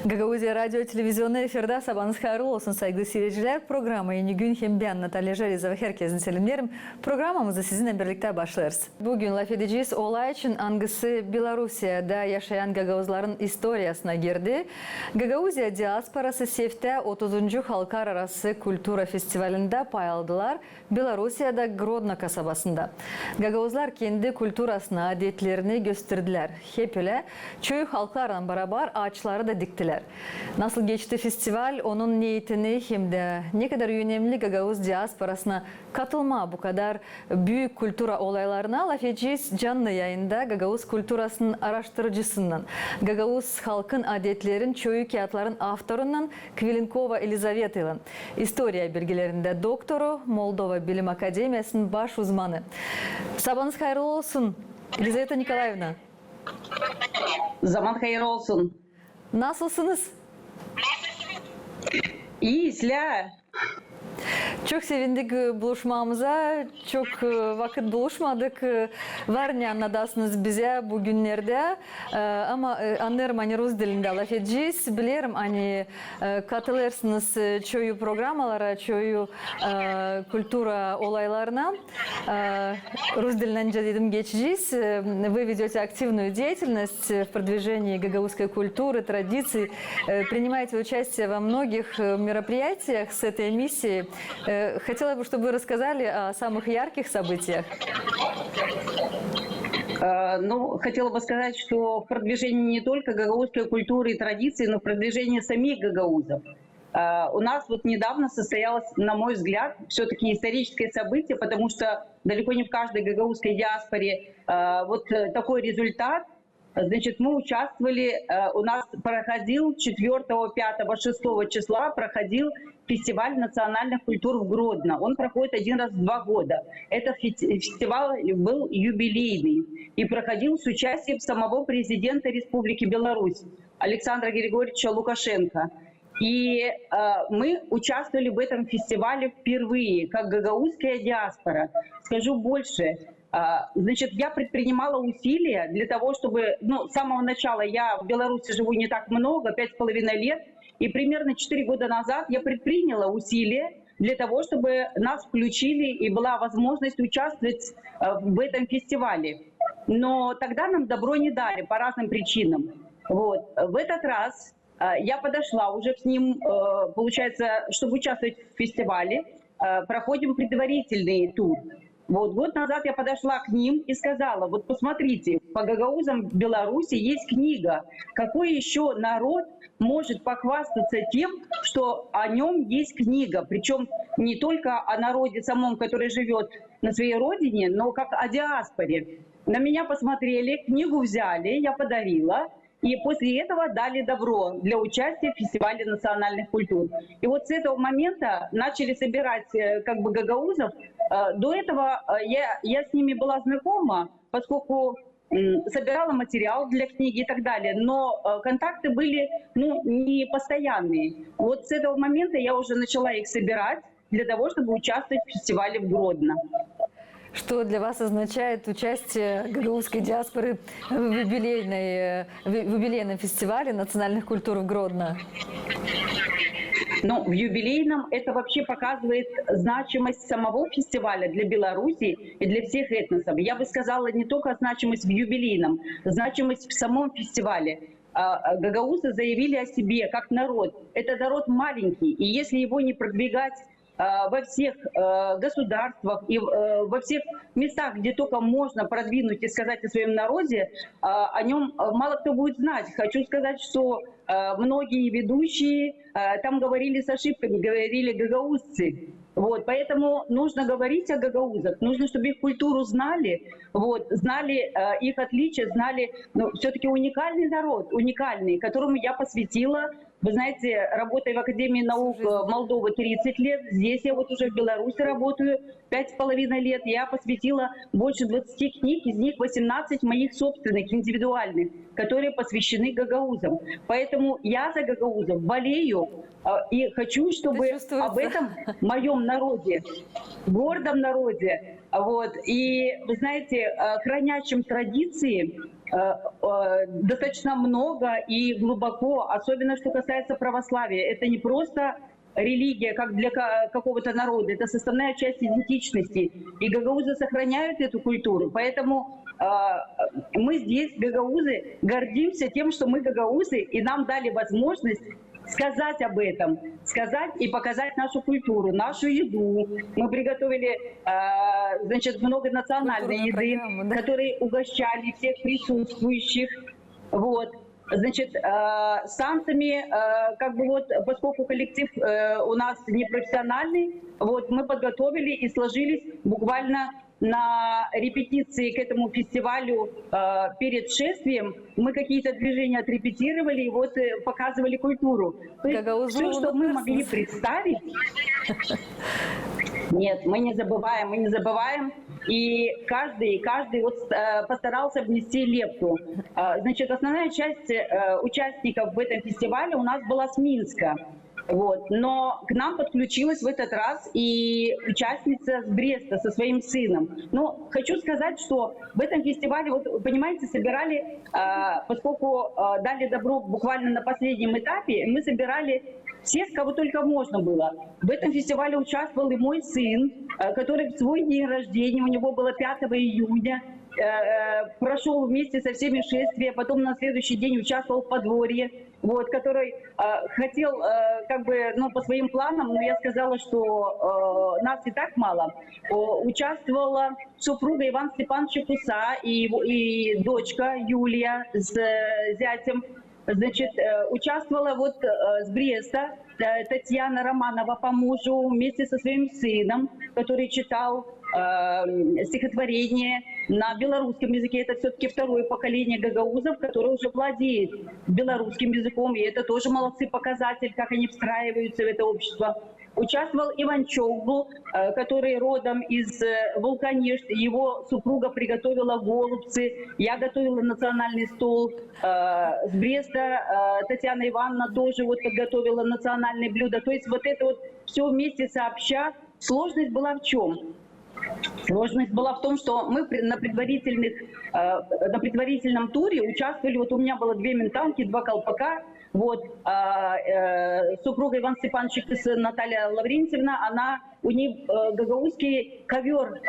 Гагаузия радио-телевизионный эфирда Сабаныз хайырлы olsun saygılı seyirciler. Programı yeni gün hem ben Natalya Jelizova herkesin selamlarım. Programımızı sizinle birlikte başlarız. Bugün laf edeceğiz olay için hangisi Belarusya'da yaşayan Gagauzların historiasına girdi. Gagauzya diasporası SEF'te 30. Halkar Arası Kultura Festivalinde pay aldılar. Belarusya'da Grodno kasabasında. Gagauzlar kendi kulturasını, adetlerini gösterdiler. Hep öyle köy halklarla beraber ağaçları da diktiler. Nasıl geçti festival, onun niyetini hem de ne kadar önemli Gagauz diasporasına katılma bu kadar büyük kultura olaylarına laf edeceğiz canlı yayında Gagauz kulturasının araştırıcısından, Gagauz halkın adetlerin, köy kağıtların avtorundan Kvilinkova Elizaveta'nın historia bilgilerinde doktoru, Moldova Bilim Akademiyası'nın baş uzmanı. Sabahınız hayırlı olsun Elizaveta Nikolaevna. Zaman hayırlı olsun. Nasılsınız? İyiyiz la. Çok sevindik buluşmamıza. Çok vakit buluşmadık. Var ne anlatasınız bize bugünlerde. Ama anlarım hani Rus dilinde laf edeceğiz. Bilirim hani katılırsınız köy programlara, köy kultura olaylarına. Rus дилинен dedim geçeceğiz. Вы ведете активную деятельность в продвижении гагаузской культуры, традиций. Принимаете участие во многих мероприятиях с этой миссией. Хотела бы, чтобы вы рассказали о самых ярких событиях. Хотела бы сказать, что в продвижении не только гагаузской культуры и традиций, но в продвижении самих гагаузов. У нас вот недавно состоялось, на мой взгляд, все-таки историческое событие, потому что далеко не в каждой гагаузской диаспоре вот такой результат. Значит, мы участвовали, у нас проходил 4, 5, 6 числа проходил фестиваль национальных культур в Гродно. Он проходит один раз в 2 года. Этот фестиваль был юбилейный и проходил с участием самого президента Республики Беларусь Александра Григорьевича Лукашенко. И мы участвовали в этом фестивале впервые, как гагаузская диаспора. Скажу больше. Значит, я предпринимала усилия для того, чтобы, с самого начала, я в Беларуси живу не так много, 5,5 лет, и примерно 4 года назад я предприняла усилия для того, чтобы нас включили и была возможность участвовать в этом фестивале. Но тогда нам добро не дали по разным причинам. Вот. В этот раз я подошла уже к ним, получается, чтобы участвовать в фестивале, проходим предварительный тур. Вот год назад я подошла к ним и сказала, вот посмотрите, по гагаузам в Беларуси есть книга. Какой еще народ может похвастаться тем, что о нем есть книга? Причем не только о народе самом, который живет на своей родине, но как о диаспоре. На меня посмотрели, книгу взяли, я подарила. И после этого дали добро для участия в фестивале национальных культур. И вот с этого момента начали собирать как бы гагаузов. До этого я с ними была знакома, поскольку собирала материал для книги и так далее, но контакты были не постоянные. Вот с этого момента я уже начала их собирать для того, чтобы участвовать в фестивале в Гродно. Что для вас означает участие гагаузской диаспоры в юбилейном фестивале национальных культур в Гродно? В юбилейном это вообще показывает значимость самого фестиваля для Беларуси и для всех этносов. Я бы сказала не только значимость в юбилейном, значимость в самом фестивале. Гагаузы заявили о себе как народ. Это народ маленький, и если его не продвигать во всех государствах и во всех местах, где только можно продвинуть и сказать о своем народе, о нем мало кто будет знать. Хочу сказать, что многие ведущие там говорили с ошибками, говорили гагаузцы. Вот, поэтому нужно говорить о гагаузах, нужно, чтобы их культуру знали, знали их отличия, знали, все-таки уникальный народ, уникальный, которому я посвятила. Вы знаете, работая в Академии наук Молдовы 30 лет, здесь я вот уже в Беларуси работаю 5,5 лет. Я посвятила больше 20 книг, из них 18 моих собственных, индивидуальных, которые посвящены гагаузам. Поэтому я за гагаузов болею и хочу, чтобы об этом моем народе, гордом народе, и, вы знаете, хранящим традиции, достаточно много и глубоко, особенно что касается православия. Это не просто религия, как для какого-то народа, это составная часть идентичности. И гагаузы сохраняют эту культуру. Поэтому мы здесь, гагаузы, гордимся тем, что мы гагаузы, и нам дали возможность сказать об этом, сказать и показать нашу культуру, нашу еду. Мы приготовили, значит, много национальной еды, да? которые угощали всех присутствующих. Вот. Значит, с танцами, как бы вот, поскольку коллектив у нас не профессиональный, вот, мы подготовили и сложились буквально на репетиции к этому фестивалю перед шествием. Мы какие-то движения отрепетировали и вот показывали культуру. То есть все, что мы могли представить... Нет, мы не забываем. И каждый вот постарался внести лепту. Значит, основная часть участников в этом фестивале у нас была с Минска. Вот. Но к нам подключилась в этот раз и участница с Бреста со своим сыном. Но хочу сказать, что в этом фестивале, вот, вы понимаете, собирали, поскольку дали добро буквально на последнем этапе, мы собирали всех, кого только можно было. В этом фестивале участвовал и мой сын, который в свой день рождения, у него было 5 июня, прошел вместе со всеми шествия, потом на следующий день участвовал в подворье, вот, который хотел, как бы, ну, по своим планам, но я сказала, что нас и так мало. Участвовала супруга Ивана Степановича Куса и дочка Юлия с зятем. Значит, участвовала вот с Бреста Татьяна Романова по мужу вместе со своим сыном, который читал стихотворение на белорусском языке. Это все-таки второе поколение гагаузов, которое уже владеет белорусским языком, и это тоже молодцы, показатель, как они встраиваются в это общество. Участвовал Иван Чоугл, который родом из Вулканешт. Его супруга приготовила голубцы. Я готовила национальный стол. С Бреста Татьяна Ивановна тоже вот подготовила национальные блюда. То есть вот это вот все вместе сообща. Сложность была в чем? Сложность была в том, что мы на предварительном туре участвовали. Вот у меня было 2 ментанки, 2 колпака. Вот, супруга Ивана Степановича Наталья Лаврентьевна, у нее гагаузский ковер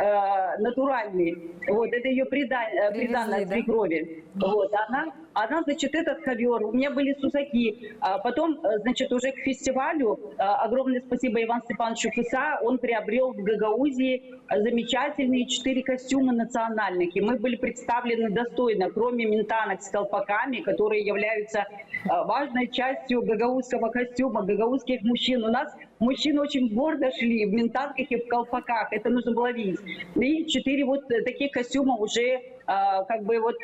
натуральный, вот, это ее приданное свекрови. Вот, она, значит, этот ковер, у меня были сусаки. Потом, значит, уже к фестивалю, огромное спасибо Ивану Степановичу Куса, он приобрел в Гагаузии замечательные 4 костюма национальных, и мы были представлены достойно, кроме ментанок с колпаками, которые являются важной частью гагаузского костюма, гагаузских мужчин. У нас мужчины очень гордо шли в ментанках и в колпаках, это нужно было видеть. И 4 вот таких костюма уже как бы вот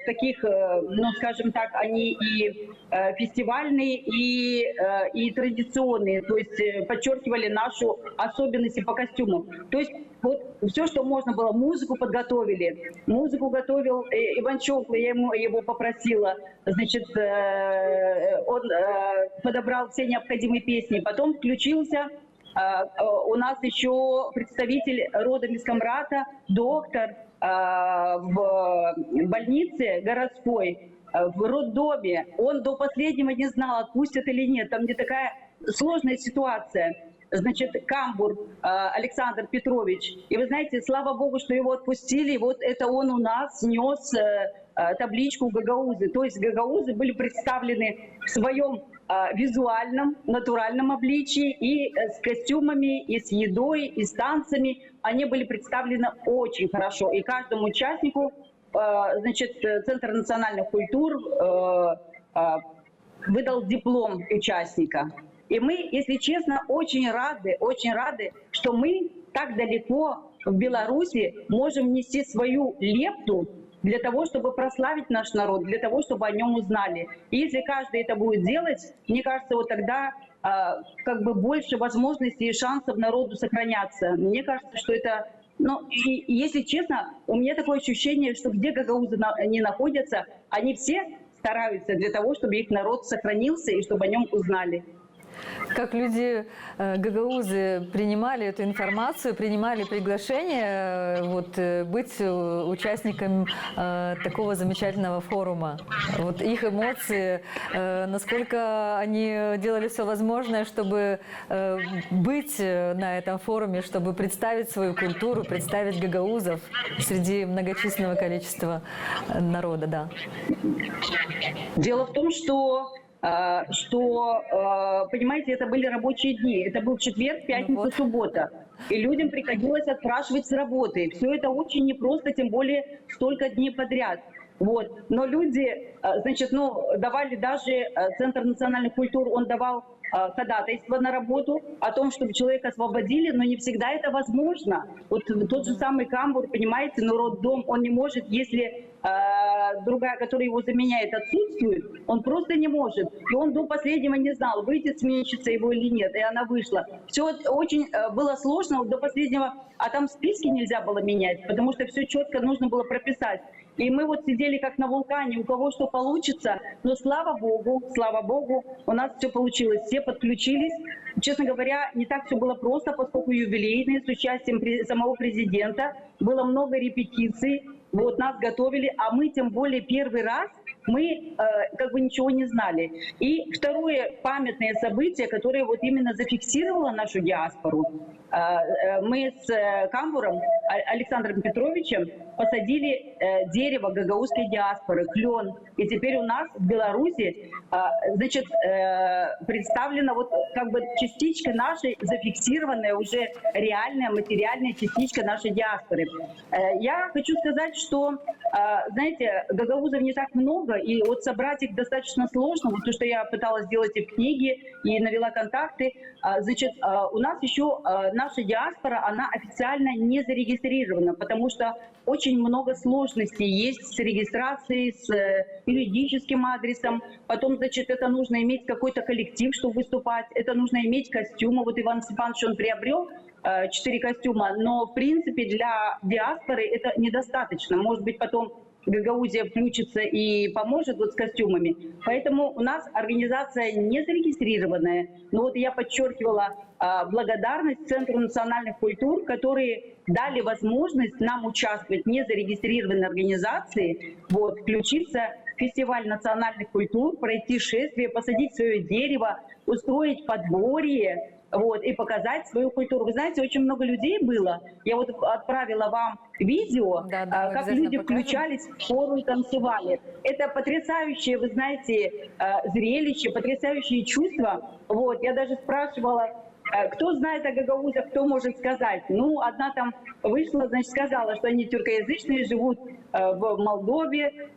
таких, ну скажем так, они и фестивальные, и традиционные, то есть подчеркивали нашу особенности по костюмам. То есть вот все, что можно было, музыку подготовили. Музыку готовил Иван Чоугл, я его попросила, значит, он подобрал все необходимые песни. Потом включился у нас еще представитель родом из Камрата, доктор в больнице городской, в роддоме. Он до последнего не знал, отпустят или нет. Там где такая сложная ситуация. Значит, Камбур Александр Петрович. И вы знаете, слава богу, что его отпустили. Вот это он у нас нес табличку гагаузы. То есть гагаузы были представлены в своем визуальном, натуральном обличии, и с костюмами, и с едой, и с танцами. Они были представлены очень хорошо. И каждому участнику, значит, Центр национальных культур выдал диплом участника. И мы, если честно, очень рады, что мы так далеко в Беларуси можем внести свою лепту для того, чтобы прославить наш народ, для того, чтобы о нем узнали. И если каждый это будет делать, мне кажется, вот тогда как бы больше возможностей и шансов народу сохраняться. Мне кажется, что это... Ну, и если честно, у меня такое ощущение, что где гагаузы не находятся, они все стараются для того, чтобы их народ сохранился и чтобы о нем узнали. Как люди, гагаузы, принимали эту информацию, принимали приглашение быть участником такого замечательного форума. Вот их эмоции, насколько они делали все возможное, чтобы быть на этом форуме, чтобы представить свою культуру, представить гагаузов среди многочисленного количества народа, да. Дело в том, что понимаете, это были рабочие дни. Это был четверг, пятница, суббота. И людям приходилось отпрашивать с работы. Все это очень непросто, тем более столько дней подряд. Вот. Но люди, давали даже Центр национальных культур, он давал ходатайство на работу о том, чтобы человека освободили, но не всегда это возможно. Вот тот же самый Камбур, понимаете, но роддом, он не может, если другая, которая его заменяет, отсутствует, он просто не может. И он до последнего не знал, выйдет сменщица его или нет, и она вышла. Все очень было сложно до последнего, а там списки нельзя было менять, потому что все четко нужно было прописать. И мы вот сидели как на вулкане, у кого что получится, но слава Богу, у нас все получилось, все подключились. Честно говоря, не так все было просто, поскольку юбилейные с участием самого президента, было много репетиций, вот нас готовили, а мы тем более первый раз, мы ничего не знали. И второе памятное событие, которое вот именно зафиксировало нашу диаспору, мы с Камбуром Александром Петровичем посадили дерево гагаузской диаспоры, клен. И теперь у нас в Беларуси, представлена частичка нашей, зафиксированная уже реальная материальная частичка нашей диаспоры. Я хочу сказать, что, знаете, гагаузов не так много, и вот собрать их достаточно сложно. Вот то, что я пыталась сделать и в книге, и навела контакты. У нас еще наша диаспора, она официально не зарегистрирована, потому что очень много сложностей есть с регистрацией, с юридическим адресом. Потом, это нужно иметь какой-то коллектив, чтобы выступать. Это нужно иметь костюмы. Вот Иван Степанович, он приобрел 4 костюма, но в принципе для диаспоры это недостаточно. Может быть, потом Гагаузия включится и поможет с костюмами. Поэтому у нас организация не зарегистрированная. Но вот я подчеркивала благодарность Центру национальных культур, которые дали возможность нам участвовать в незарегистрированной организации, включиться в фестиваль национальных культур, пройти шествие, посадить свое дерево, устроить подворье, и показать свою культуру. Вы знаете, очень много людей было. Я отправила вам видео, как люди включались в хору и танцевали. Это потрясающее, вы знаете, зрелище, потрясающие чувства. Я даже спрашивала, кто знает о гагаузах, кто может сказать. Одна там вышла, сказала, что они тюркоязычные, живут в Молдове,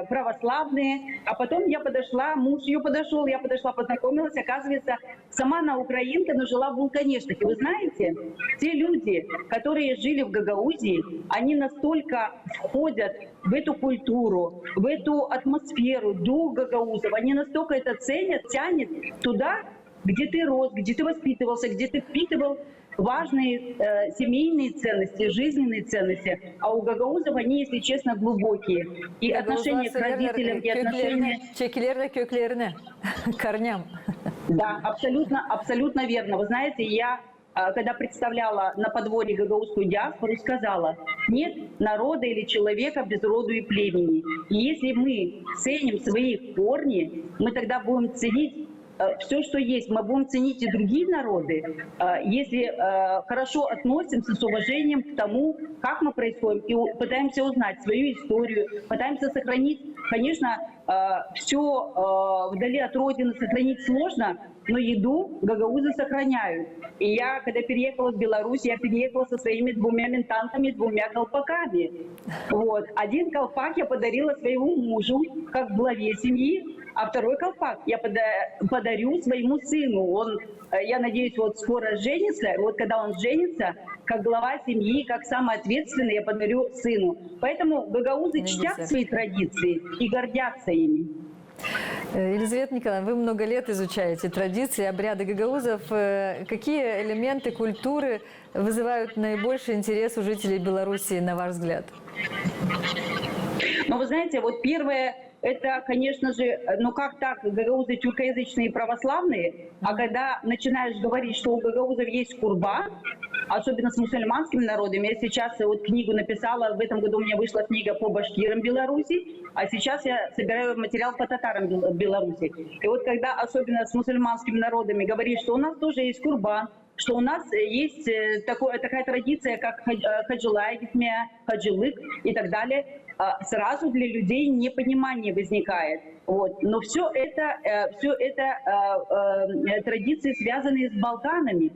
православные. А потом я подошла, муж ее подошел, я подошла, познакомилась. Оказывается, сама она украинка, но жила в Вулканешных. И вы знаете, те люди, которые жили в Гагаузии, они настолько входят в эту культуру, в эту атмосферу, дух гагаузов, они настолько это ценят, тянет туда, где ты рос, где ты воспитывался, где ты впитывал важные семейные ценности, жизненные ценности. А у гагаузов они, если честно, глубокие. И отношение к родителям, и отношение... Çekilerine, köklerine, корням. Да, абсолютно верно. Вы знаете, я, когда представляла на подворье гагаузскую диаспору, сказала, нет народа или человека без роду и племени. И если мы ценим свои корни, мы тогда будем ценить все, что есть. Мы будем ценить и другие народы, если хорошо относимся с уважением к тому, как мы происходим, и пытаемся узнать свою историю, пытаемся сохранить, конечно, все вдали от родины сохранить сложно, но еду гагаузы сохраняют. И я, когда переехала в Беларусь, я переехала со своими 2 ментантами, 2 колпаками. Один колпак я подарила своему мужу, как главе семьи, а второй колпак я подарю своему сыну. Он, я надеюсь, скоро женится. Когда он женится, как глава семьи, как самый ответственный, я подарю сыну. Поэтому гагаузы чтят свои традиции и гордятся ими. Елизавета Николаевна, вы много лет изучаете традиции, обряды гагаузов. Какие элементы культуры вызывают наибольший интерес у жителей Беларуси, на ваш взгляд? Вы знаете, первое, это, конечно же, ну как так, гагаузы тюркоязычные и православные, а когда начинаешь говорить, что у гагаузов есть курбан, особенно с мусульманскими народами. Я сейчас вот книгу написала, в этом году у меня вышла книга по башкирам Беларуси, а сейчас я собираю материал по татарам Беларуси. И вот когда особенно с мусульманскими народами говоришь, что у нас тоже есть курбан, что у нас есть такая традиция, как хаджилай, хаджилык и так далее, сразу для людей непонимание возникает. Вот. Но все это традиции, связанные с Балканами,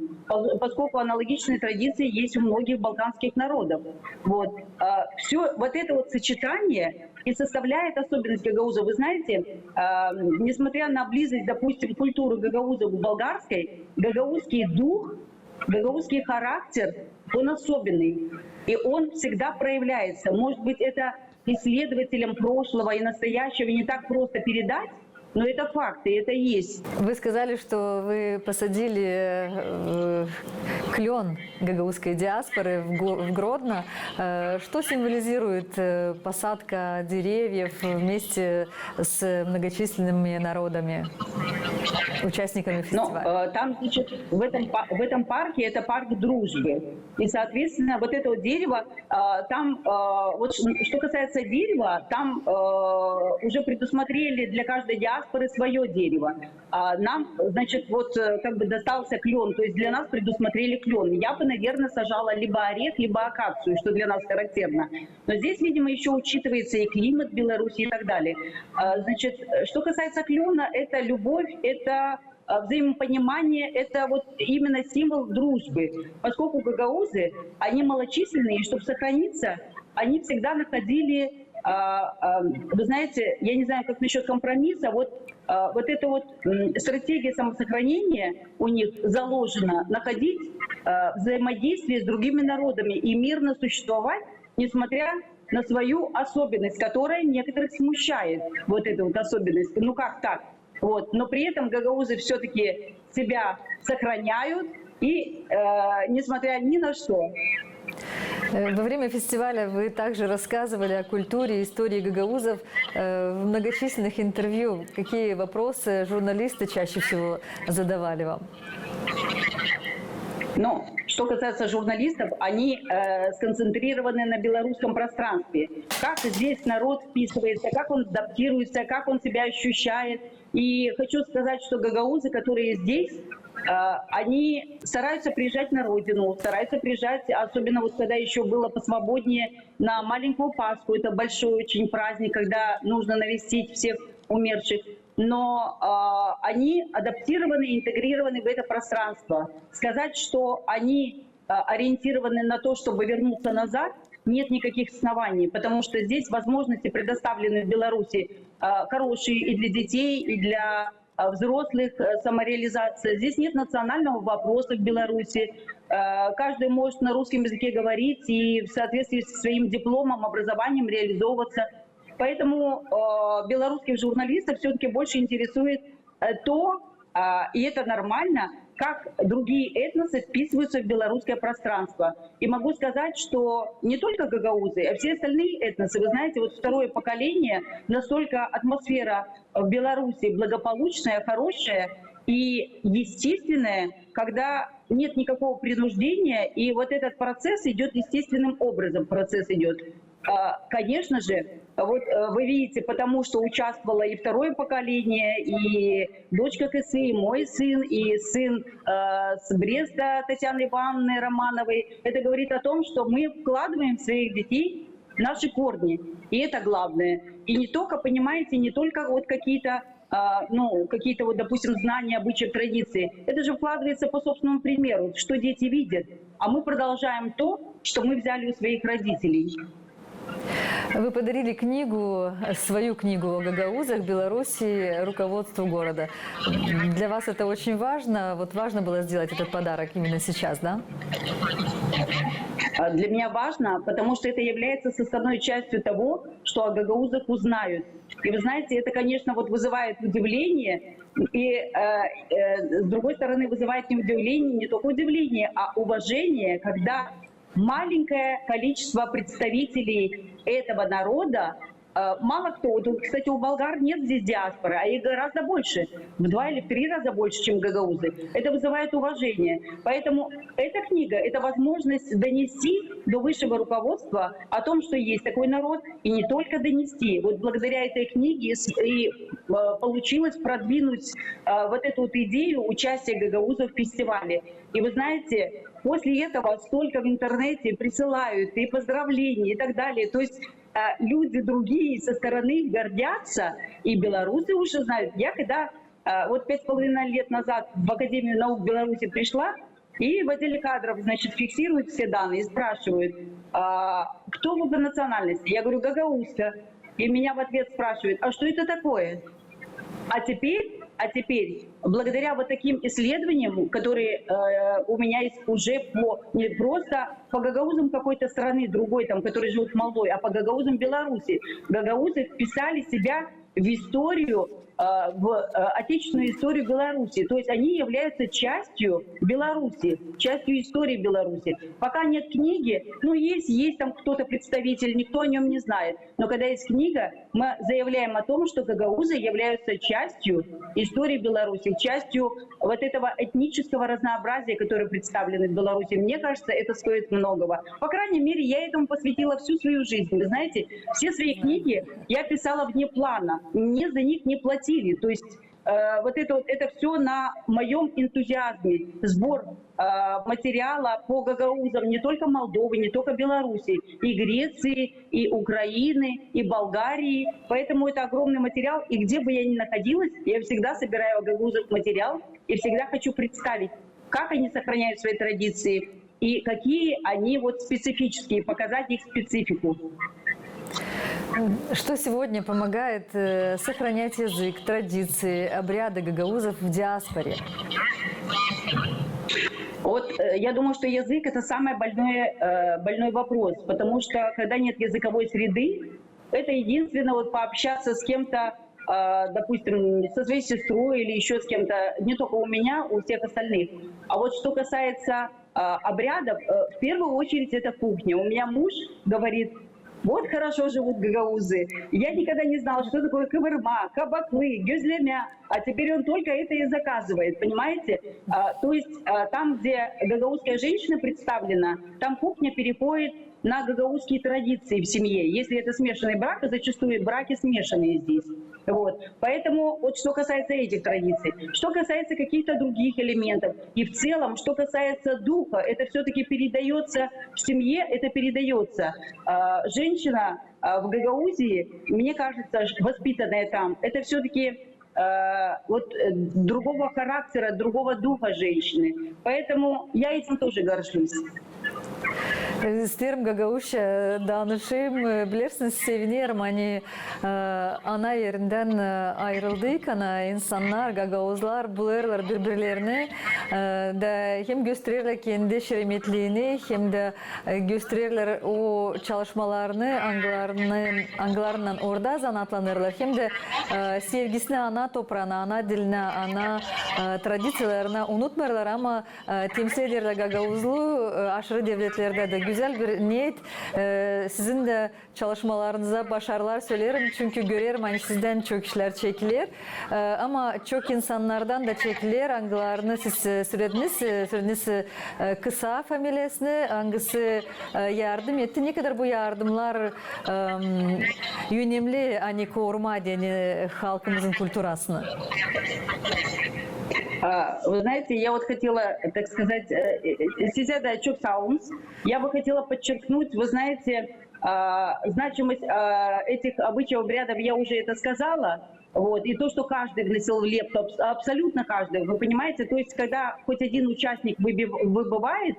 поскольку аналогичные традиции есть у многих балканских народов. Вот. Все вот это вот сочетание и составляет особенность гагаузов. Вы знаете, несмотря на близость, допустим, культуры гагаузов к болгарской, гагаузский дух, гагаузский характер, он особенный. И он всегда проявляется. Может быть, это исследователям прошлого и настоящего не так просто передать, но это факты, это есть. Вы сказали, что вы посадили клен гагаузской диаспоры в Гродно. Что символизирует посадка деревьев вместе с многочисленными народами, участниками фестиваля? Ну, там, значит, в этом парке, это парк дружбы. И, соответственно, вот это вот дерево, там, вот что касается дерева, там уже предусмотрели для каждой диаспоры свое дерево. А нам, значит, вот как бы достался клен, то есть для нас предусмотрели клен. Я бы, наверное, сажала либо орех, либо акацию, что для нас характерно. Но здесь, видимо, еще учитывается и климат Беларуси и так далее. Значит, что касается клена, это любовь, это взаимопонимание, это вот именно символ дружбы. Поскольку гагаузы, они малочисленные, и чтобы сохраниться, они всегда находили, вы знаете, я не знаю, как насчет компромисса, вот эта вот стратегия самосохранения у них заложена, находить взаимодействие с другими народами и мирно существовать, несмотря на свою особенность, которая некоторых смущает, вот эта вот особенность. Ну как так? Вот. Но при этом гагаузы все-таки себя сохраняют, и несмотря ни на что. Во время фестиваля вы также рассказывали о культуре и истории гагаузов в многочисленных интервью. Какие вопросы журналисты чаще всего задавали вам? Но что касается журналистов, они сконцентрированы на белорусском пространстве. Как здесь народ вписывается, как он адаптируется, как он себя ощущает. И хочу сказать, что гагаузы, которые здесь, они стараются приезжать на родину, стараются приезжать, особенно вот когда еще было посвободнее, на маленькую Пасху. Это большой очень праздник, когда нужно навестить всех умерших. Но они адаптированы, интегрированы в это пространство. Сказать, что они ориентированы на то, чтобы вернуться назад, нет никаких оснований, потому что здесь возможности предоставлены в Беларуси хорошие и для детей, и для взрослых, самореализация. Здесь нет национального вопроса в Беларуси. Каждый может на русском языке говорить и в соответствии со своим дипломом, образованием реализовываться. Поэтому белорусских журналистов все-таки больше интересует то, и это нормально, как другие этносы вписываются в белорусское пространство. И могу сказать, что не только гагаузы, а все остальные этносы, вы знаете, вот второе поколение, настолько атмосфера в Беларуси благополучная, хорошая и естественная, когда нет никакого принуждения, и вот этот процесс идет естественным образом, процесс идет. Конечно же, вот вы видите, потому что участвовало и второе поколение, и дочка Кысы, и мой сын, и сын с Бреста Татьяны Ивановны Романовой. Это говорит о том, что мы вкладываем в своих детей наши корни. И это главное. И не только, понимаете, не только вот какие-то какие-то вот, допустим, знания, обычаи, традиции. Это же вкладывается по собственному примеру, что дети видят. А мы продолжаем то, что мы взяли у своих родителей. Вы подарили книгу, свою книгу о гагаузах Беларуси руководству города. Для вас это очень важно? Вот важно было сделать этот подарок именно сейчас, да? Для меня важно, потому что это является составной частью того, что о гагаузах узнают. И вы знаете, это, конечно, вот вызывает удивление, и с другой стороны вызывает не удивление, не только удивление, а уважение, когда маленькое количество представителей этого народа мало кто, вот, кстати, у болгар нет здесь диаспоры, а их гораздо больше, в 2 или в 3 раза больше, чем гагаузы. Это вызывает уважение. Поэтому эта книга – это возможность донести до высшего руководства о том, что есть такой народ, и не только донести. Вот благодаря этой книге и получилось продвинуть вот эту вот идею участия гагаузов в фестивале. И вы знаете, после этого столько в интернете присылают и поздравления и так далее. То есть люди другие со стороны гордятся, и белорусы уже знают. Я когда вот 5,5 лет назад в Академию наук Беларуси пришла, и в отделе кадров, значит, фиксируют все данные и спрашивают, кто вы по национальности? Я говорю, гагаузка. И меня в ответ спрашивают, а что это такое? А теперь, благодаря вот таким исследованиям, которые у меня есть уже не просто по гагаузам какой-то страны другой, там, которые живут в Молдове, а по гагаузам Беларуси. Гагаузы вписали себя в историю, в отечественную историю Беларуси. То есть они являются частью Беларуси, частью истории Беларуси. Пока нет книги, ну есть там кто-то представитель, никто о нем не знает. Но когда есть книга, мы заявляем о том, что гагаузы являются частью истории Беларуси, частью вот этого этнического разнообразия, которое представлено в Беларуси. Мне кажется, это стоит многого. По крайней мере, я этому посвятила всю свою жизнь. Вы знаете, все свои книги я писала вне плана, мне за них не платили. То есть это все на моем энтузиазме. Сбор материала по гагаузам не только Молдовы, не только Беларуси, и Греции, и Украины, и Болгарии. Поэтому это огромный материал. И где бы я ни находилась, я всегда собираю о гагаузах материал и всегда хочу представить, как они сохраняют свои традиции и какие они вот специфические, показать их специфику. Что сегодня помогает сохранять язык, традиции, обряды гагаузов в диаспоре? Вот я думаю, что язык – это самый больной вопрос, потому что когда нет языковой среды, это единственное вот пообщаться с кем-то, допустим, со своей сестрой или еще с кем-то, не только у меня, у всех остальных. А вот что касается обрядов, в первую очередь это кухня. У меня муж говорит: вот хорошо живут гагаузы. Я никогда не знала, что такое кавырма, кабаклы, гюзлемя. А теперь он только это и заказывает, понимаете? То есть там, где гагаузская женщина представлена, там кухня переходит на гагаузские традиции в семье. Если это смешанный брак, то зачастую браки смешанные здесь. Вот. Поэтому вот что касается этих традиций. Что касается каких-то других элементов. И в целом, что касается духа, это все-таки передается в семье, это передается. Женщина в Гагаузии, мне кажется, воспитанная там, это все-таки другого характера, другого духа женщины. Поэтому я этим тоже горжусь. Isterim Gagauşça danışayım. Bilirsiniz seviniyorum hani ana yerinden ayrıldık. Ana insanlar, Gagauzlar bulurlar birbirlerini da hem gösterirler kendi şeremetliğini hem de gösterirler o çalışmalarını angılarından orada zanatlanırlar. Hem de sevgisini ana toprağına, ana diline, ana tradisiyalarına unutmurlar ama temsil ederler Gagauzlu aşırı devletlerde de. Güzel bir niyet. Sizin de çalışmalarınıza başarılar söylerim. Çünkü görüyorum hani sizden çok işler çekilir. Ama çok insanlardan da çekilir. Hangilerini siz söylediniz kısa familyasını, hangisi yardım etti. Ne kadar bu yardımlar önemli hani koruma yani halkımızın kültürasını. Вы знаете, я вот хотела, так сказать, Сизеда Чуксаумс, я бы хотела подчеркнуть, вы знаете, значимость этих обычаев, обрядов, я уже это сказала, вот, и то, что каждый вносил в лепту, абсолютно каждый, вы понимаете, то есть, когда хоть один участник выбывает,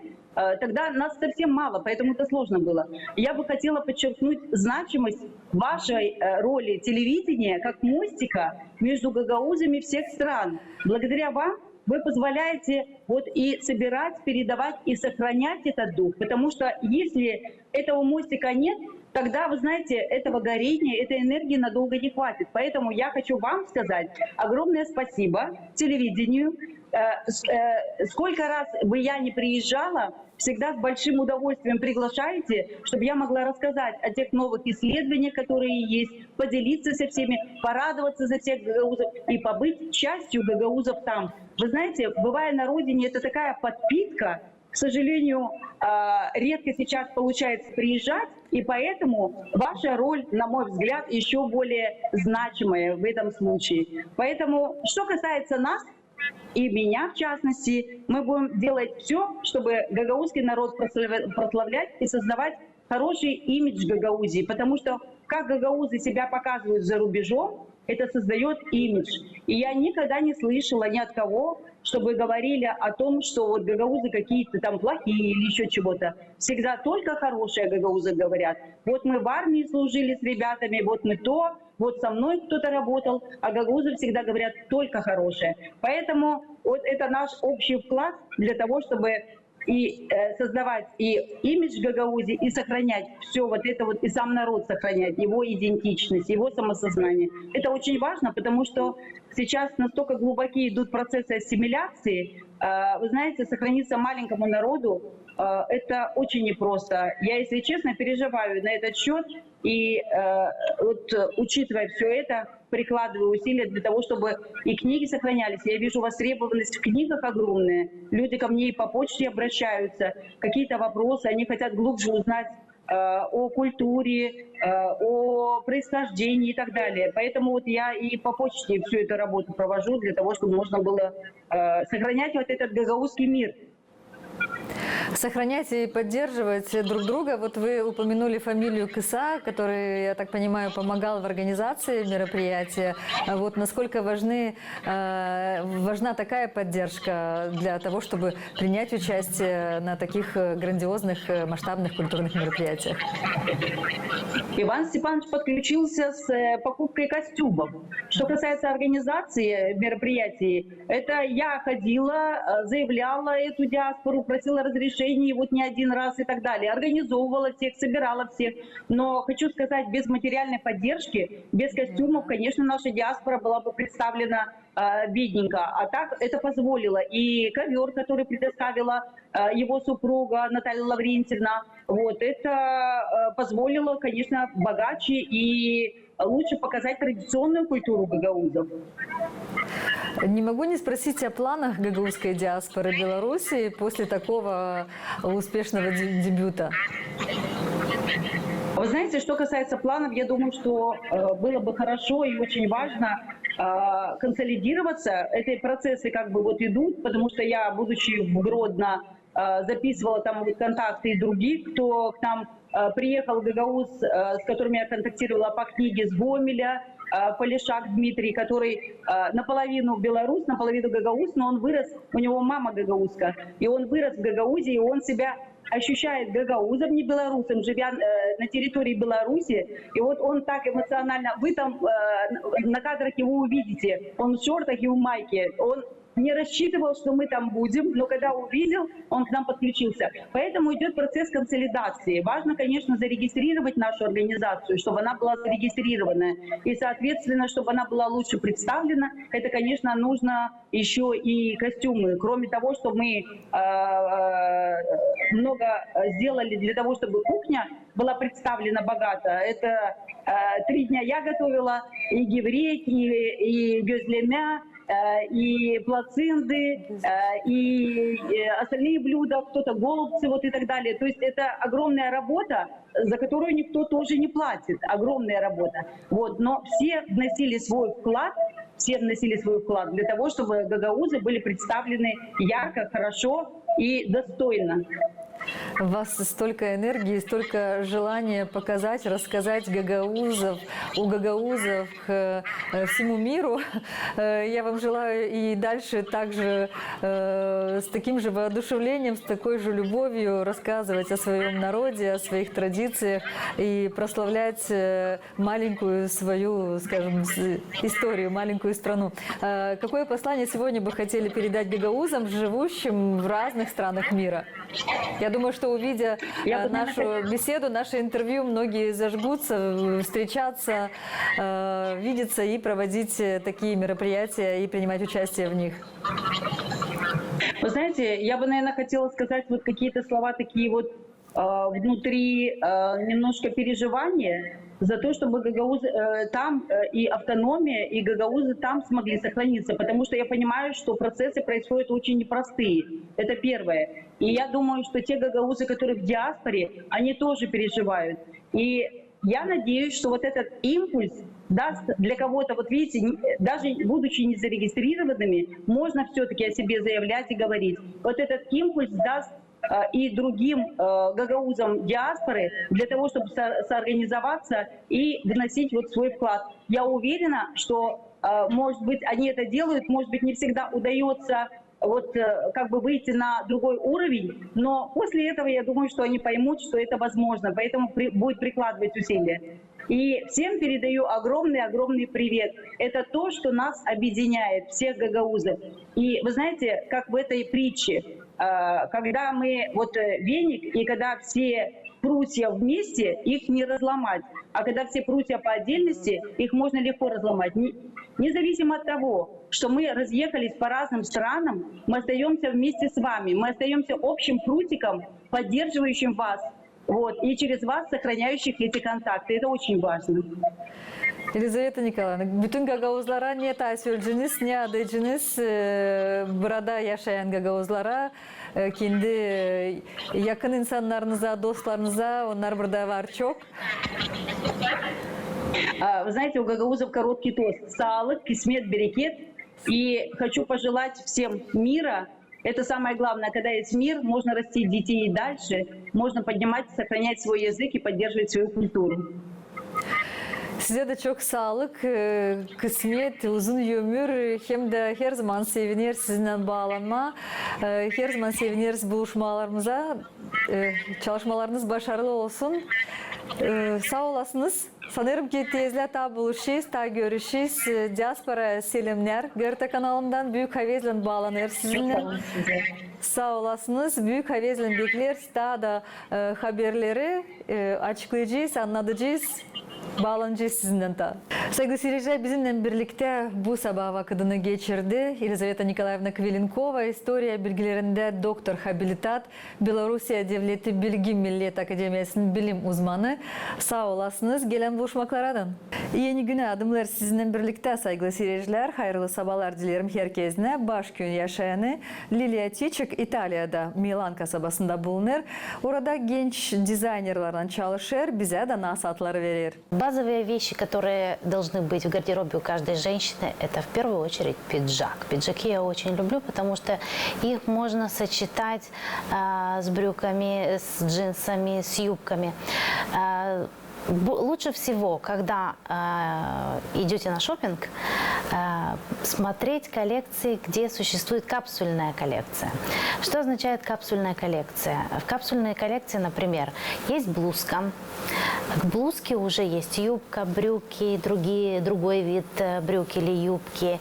тогда нас совсем мало, поэтому это сложно было. Я бы хотела подчеркнуть значимость вашей роли телевидения как мостика между гагаузами всех стран. Благодаря вам вы позволяете вот и собирать, передавать и сохранять этот дух. Потому что если этого мостика нет, тогда, вы знаете, этого горения, этой энергии надолго не хватит. Поэтому я хочу вам сказать огромное спасибо телевидению. Сколько раз бы я не приезжала, всегда с большим удовольствием приглашаете, чтобы я могла рассказать о тех новых исследованиях, которые есть, поделиться со всеми, порадоваться за всех гагаузов и побыть частью гагаузов там. Вы знаете, бывая на родине, это такая подпитка. К сожалению, редко сейчас получается приезжать, и поэтому ваша роль, на мой взгляд, еще более значимая в этом случае. Поэтому, что касается нас, и меня в частности, мы будем делать все, чтобы гагаузский народ прославлять и создавать хороший имидж Гагаузии, потому что как гагаузы себя показывают за рубежом, это создает имидж. И я никогда не слышала ни от кого, чтобы говорили о том, что вот гагаузы какие-то там плохие или еще чего-то. Всегда только хорошие гагаузы говорят. Вот мы в армии служили с ребятами, вот мы то, вот со мной кто-то работал, а гагаузы всегда говорят только хорошее. Поэтому вот это наш общий вклад для того, чтобы и создавать и имидж Гагаузии, и сохранять все вот это вот, и сам народ сохранять, его идентичность, его самосознание. Это очень важно, потому что сейчас настолько глубокие идут процессы ассимиляции. Вы знаете, сохраниться маленькому народу это очень непросто. Я, если честно, переживаю на этот счет, и вот учитывая все это, прикладываю усилия для того, чтобы и книги сохранялись. Я вижу востребованность в книгах огромная. Люди ко мне и по почте обращаются, какие-то вопросы, они хотят глубже узнать о культуре, о происхождении и так далее. Поэтому вот я и по почте всю эту работу провожу для того, чтобы можно было сохранять вот этот гагаузский мир. Сохранять и поддерживать друг друга. Вот вы упомянули фамилию Кыса, который, я так понимаю, помогал в организации мероприятия. Вот насколько важна такая поддержка для того, чтобы принять участие на таких грандиозных масштабных культурных мероприятиях? Иван Степанович подключился с покупкой костюмов. Что касается организации мероприятий, это я ходила, заявляла эту диаспору, просила разрешения, вот не один раз и так далее. Организовывала всех, собирала всех. Но хочу сказать, без материальной поддержки, без костюмов, конечно, наша диаспора была бы представлена бедненько. А так это позволило. И ковер, который предоставила его супруга Наталья Лаврентьевна, вот это позволило, конечно, богаче и лучше показать традиционную культуру гагаузов. Не могу не спросить о планах гагаузской диаспоры Беларуси после такого успешного дебюта. Вы знаете, что касается планов, я думаю, что было бы хорошо и очень важно консолидироваться. Эти процессы как бы вот идут, потому что я, будучи в Гродно, записывала там контакты и других, кто к нам приехал в Гагауз, с которыми я контактировала по книге с Гомеля, Полишак Дмитрий, который наполовину белорус, наполовину гагауз, но он вырос, у него мама гагаузка, и он вырос в Гагаузе, и он себя ощущает гагаузом, не белорусом, живя на территории Беларуси. И вот он так эмоционально, вы там на кадрах его увидите, он в шортах и в майке, он не рассчитывал, что мы там будем, но когда увидел, он к нам подключился. Поэтому идет процесс консолидации. Важно, конечно, зарегистрировать нашу организацию, чтобы она была зарегистрирована. И, соответственно, чтобы она была лучше представлена, это, конечно, нужно еще и костюмы. Кроме того, что мы много сделали для того, чтобы кухня была представлена богато. Это 3 дня я готовила и геврек, и гёзлемя, и плацинды, и остальные блюда, кто-то голубцы вот и так далее. То есть это огромная работа, за которую никто тоже не платит. Огромная работа. Вот. Но все вносили свой вклад, для того, чтобы гагаузы были представлены ярко, хорошо и достойно. В вас столько энергии, столько желания показать, рассказать о гагаузов всему миру. Я вам желаю и дальше также с таким же воодушевлением, с такой же любовью рассказывать о своем народе, о своих традициях и прославлять маленькую свою, скажем, историю, маленькую страну. Какое послание сегодня бы хотели передать гагаузам, живущим в разных странах мира? Я думаю, что увидя нашу беседу, наше интервью, многие зажгутся, встречаться, видеться и проводить такие мероприятия и принимать участие в них. Вы знаете, я бы, наверное, хотела сказать вот какие-то слова такие вот внутри немножко переживания за то, чтобы гагаузы там и автономия, и гагаузы там смогли сохраниться, потому что я понимаю, что процессы происходят очень непростые. Это первое. И я думаю, что те гагаузы, которые в диаспоре, они тоже переживают. И я надеюсь, что вот этот импульс даст для кого-то, вот видите, даже будучи не зарегистрированными, можно все-таки о себе заявлять и говорить. Вот этот импульс даст и другим гагаузам диаспоры для того, чтобы соорганизоваться и вносить вот свой вклад. Я уверена, что, может быть, они это делают, может быть, не всегда удается вот как бы выйти на другой уровень, но после этого я думаю, что они поймут, что это возможно, поэтому будет прикладывать усилия. И всем передаю огромный-огромный привет. Это то, что нас объединяет, всех гагаузов. И вы знаете, как в этой притче, когда мы, вот веник, и когда все прутья вместе, их не разломать. А когда все прутья по отдельности, их можно легко разломать. Независимо от того, что мы разъехались по разным странам, мы остаемся вместе с вами, мы остаемся общим прутиком, поддерживающим вас. Вот, и через вас сохраняющих эти контакты. Это очень важно. Елизавета Николаевна, bütün gagauzlara ne tavsiyelciniz, ne adaycınız, burada yaşayan gagauzlara, kendi yakın insanlarınıza, dostlarınıza, onlar burada var çok. Вы знаете, у гагаузов короткий тост. Саалык, кисмет, берекет. И хочу пожелать всем мира. Это самое главное. Когда есть мир, можно растить детей и дальше, можно поднимать, сохранять свой язык и поддерживать свою культуру. Size de çok sağlık, kısmet, uzun ömür, hem de her zaman sevinir sizinle bağlanma. Her zaman seviniriz buluşmalarımıza. Çalışmalarınız başarılı olsun. Sağ olasınız. Sanırım ki tezle ta buluşuyuz, ta görüşürüz. Diaspora selamlar. Gerta kanalından Büyük Havezle bağlanır sizinle. Sağ olasınız. Büyük Havezle bekleriz. Daha da haberleri açıklayacağız, anlatacağız. Bağlanacağız sizinle de. Saygılı seyirciler, bizimle birlikte bu sabah vakitini geçirdi Елизавета Николаевна Kvelenкова, история bilgilerinde doktor habilitat, Belarusiya Devleti Bilgi Millet Akademiyası'nın bilim uzmanı. Sağ olasınız, gelen buluşmaklardan. Yeni güne adımlar sizinle birlikte saygılı seyirciler. Hayırlı sabahlar dilerim herkesine. Başköy'ün yaşayanı Lilia Tiçik İtalya'da Milan kasabasında bulunur. Orada genç dizaynerlarla çalışır, bize de nasihatları verir. Базовые вещи, которые должны быть в гардеробе у каждой женщины, это в первую очередь пиджак. Пиджаки я очень люблю, потому что их можно сочетать с брюками, с джинсами, с юбками. Лучше всего, когда идете на шопинг, смотреть коллекции, где существует капсульная коллекция. Что означает капсульная коллекция? В капсульной коллекции, например, есть блузка. К блузке уже есть юбка, брюки, другой вид брюки или юбки.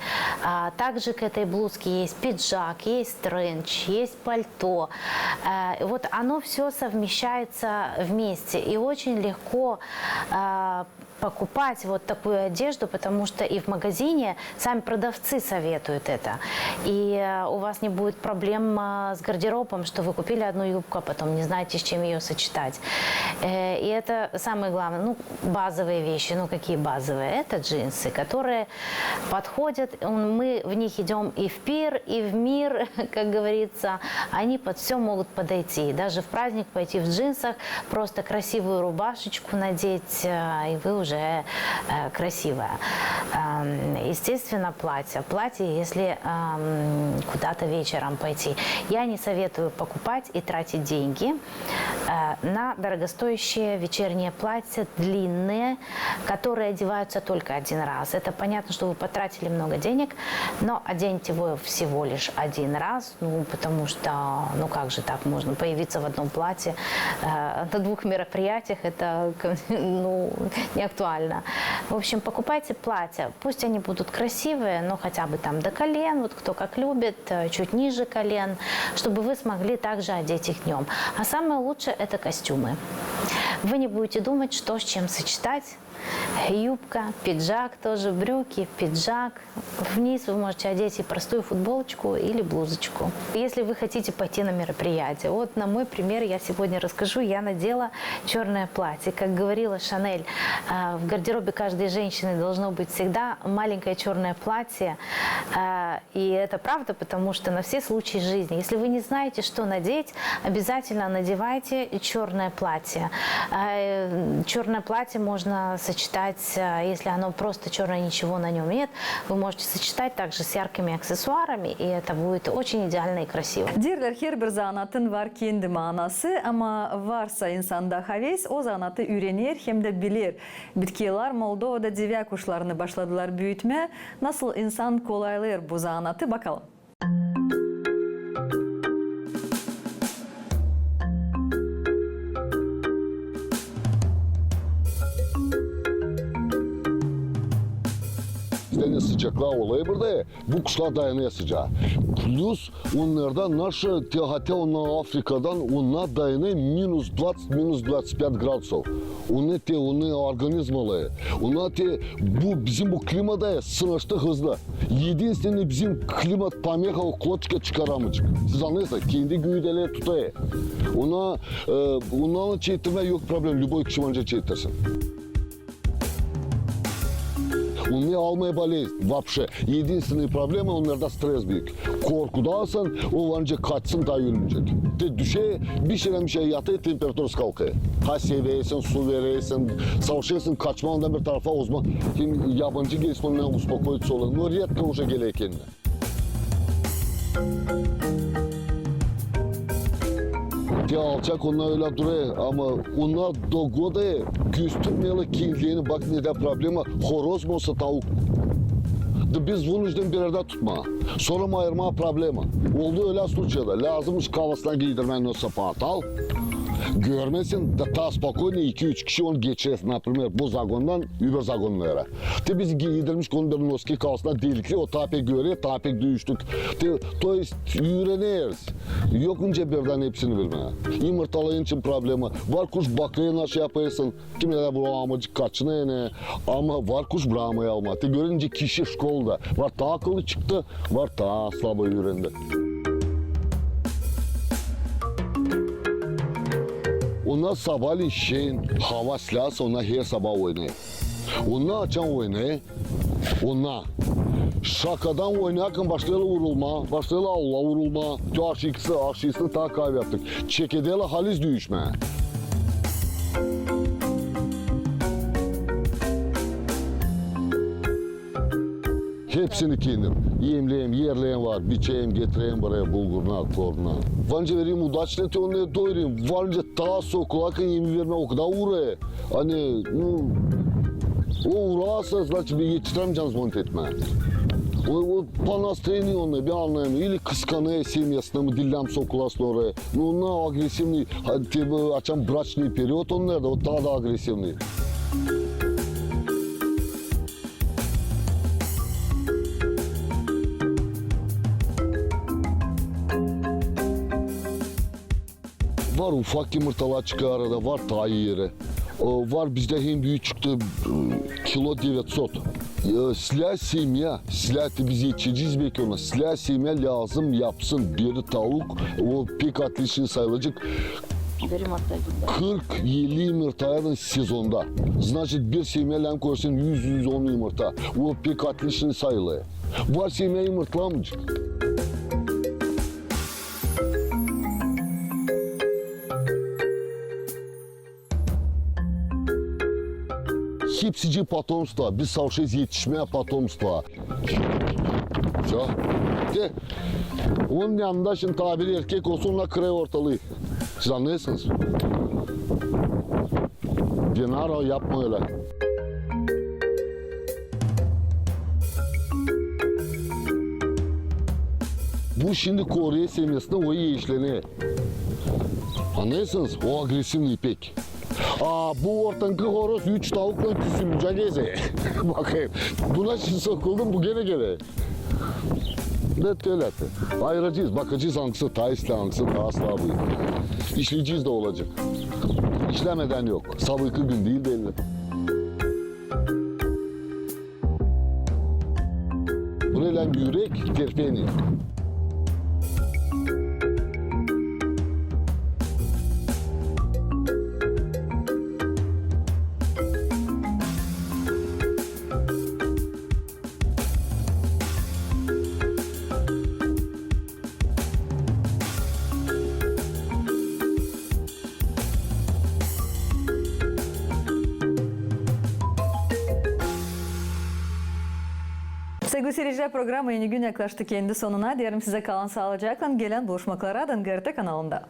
Также к этой блузке есть пиджак, есть тренч, есть пальто. Вот оно все совмещается вместе и очень легко покупать вот такую одежду, потому что и в магазине сами продавцы советуют это. И у вас не будет проблем с гардеробом, что вы купили одну юбку, а потом не знаете, с чем ее сочетать. И это самое главное, ну, базовые вещи. Ну, какие базовые? Это джинсы, которые подходят, мы в них идем и в пир, и в мир, как говорится. Они под все могут подойти. Даже в праздник пойти в джинсах, просто красивую рубашечку надеть, и вы уже уже красивое. Естественно, платье. Платье, если куда-то вечером пойти. Я не советую покупать и тратить деньги на дорогостоящие вечерние платья, длинные, которые одеваются только один раз. Это понятно, что вы потратили много денег, но оденьте его всего лишь один раз, потому что, как же так можно появиться в одном платье на 2 мероприятиях, это не актуально. В общем, покупайте платья, пусть они будут красивые, но хотя бы там до колен, вот кто как любит, чуть ниже колен, чтобы вы смогли также одеть их днем. А самое лучшее – это костюмы. Вы не будете думать, что с чем сочетать. Юбка, пиджак тоже, брюки, пиджак. Вниз вы можете одеть и простую футболочку или блузочку. Если вы хотите пойти на мероприятие, вот на мой пример я сегодня расскажу. Я надела черное платье. Как говорила Шанель, в гардеробе каждой женщины должно быть всегда маленькое черное платье. И это правда, потому что на все случаи жизни. Если вы не знаете, что надеть, обязательно надевайте черное платье. Черное платье можно сочетать, если оно просто черное, ничего на нем нет, вы можете сочетать также с яркими аксессуарами, и это будет очень идеально и красиво. Deyirlər, her bir zanatın var kendi manası, ama varsa insanda heves, o zanatı öğrenir hem de bilir. Bitkiler Moldova'da divya kuşlarını başladılar büyütmeye. Nasıl insan kolaylar bu zanatı bakalım. Sıcaklığa olayı burada bu kuşlar dayanıyor sıcağa. Plus onlardan naşı hatta onlar Afrika'dan onlar dayanıyor minus 20, minus 25 gradusov. Onun organizmaları. Onlar bu bizim bu klimada sınırsız hızlı. Единственный bizim klimat помеха клочка çıkaramayacak. Siz anlıyorsunuz kendi güğüdeleri tutuyor. Onlarla çevirme yok problem. Любой kişi önce çevirsin. Onu almaya болезнь вообще. Единственная проблема onlarda stres büyük. Korkudasan o önce kaçsın daha ölmeyecek. Düşe bir şey yatıyor temperatürü kalkıyor. Ha seviyorsun, su veriyorsun, savaşıyorsun, kaçmandan bir tarafa uzman. Kim yabancı gelsin onunla uspokоиться olur. Но редко уже geliyor kendine. Alçak onlar öyle duruyor ama onlar dogoda göstermeyeli kendiliğini bak ne de problema horoz mu olsa tavuk. Biz bunun yüzden bir arada tutma. Sonra ayırma problema. Oldu öyle случайda. Lazımmış kafasına giydirmen o sapat al. Görmesin de ta spokojno 2-3 kişi onu geçirsin. Например, bu zagondan öbür zagonlara. Biz giydirmiş onu bir noski kafasına delikli o tapek görüyor, tapek düştük. То есть öğreniriz. Yokunca birden hepsini bilmeye. Yumurtalayın için problema. Var kuş bakıyor nasıl yapıyorsun. Kimler bu amacı kaçına yani. Ama var kuş bırakmaya alma. Görünce kişi şkolda. Var ta akıllı çıktı, var ta slabo öğrendi. Onlar sabahleyin şeyin hava silahsı onlar her sabah oynayır. Onlar açan oynayır. Onlar şakadan oynarken başlayla vurulma, başlayla Allah vurulma. Aşıyısını ta kaybettik. Çekedeyle haliz düşme. Hepsini kendim. Yemleyeyim, yerleyeyim var. Biçeyim, getireyim buraya bulguruna, toruna. Vanca vereyim udaçleti onları doyurayım. Vanca ta sokulakın yemi verme o kadar uğraya. Hani o uğrarsa значит bir yetiştiremeyeceğiniz monte etme. O по настроению onları bir anlayamıyor. Или kıskanıyor семьясына mı dillem sokulasın oraya. Onlar agresivni, açan брачный период onlar da o daha da agresivni. Var ufak yumurtalar çıkıyor arada, var tayi yeri. Var bizde hem büyük çıktı kilo 900. Silah semya, silah biz yetişeceğiz belki ona. Silah semya lazım yapsın. Bir tavuk, o pek atlışını sayılacak. 40-50 yumurtaların sezonda. Значит bir semya koysun 100-110 yumurta. O pek atlışını sayılıyor. Var semya yumurtlamayacak. птипсичьи потомство, бессовшись yetişmeye потомство. Все. De, onun yanında şimdi tabiri erkek olsun onunla kırıyor ortalığı. Siz anlıyorsunuz. Genaro yapma öyle. Bu şimdi Kore seviyesinde o iyi işleniyor. Anlıyorsunuz? O agresif ipek. Bu ortankı horoz 3 tavukla küsülünce geze. Bakayım. Buna şimdi sokuldum bu gene. Ne öyle. Ayıracağız, bakacağız hangisi taisli, hangisi daha sabı. İşleyeceğiz de olacak. İşlemeden yok. Sabıkı gün değil belli. Bu ne lan yürek, terpeni. Sevgili seyirciler, programı yeni gün yaklaştı kendi sonuna. Diyelim size kalan sağlıcakla, gelen buluşmaklara da GRT kanalında.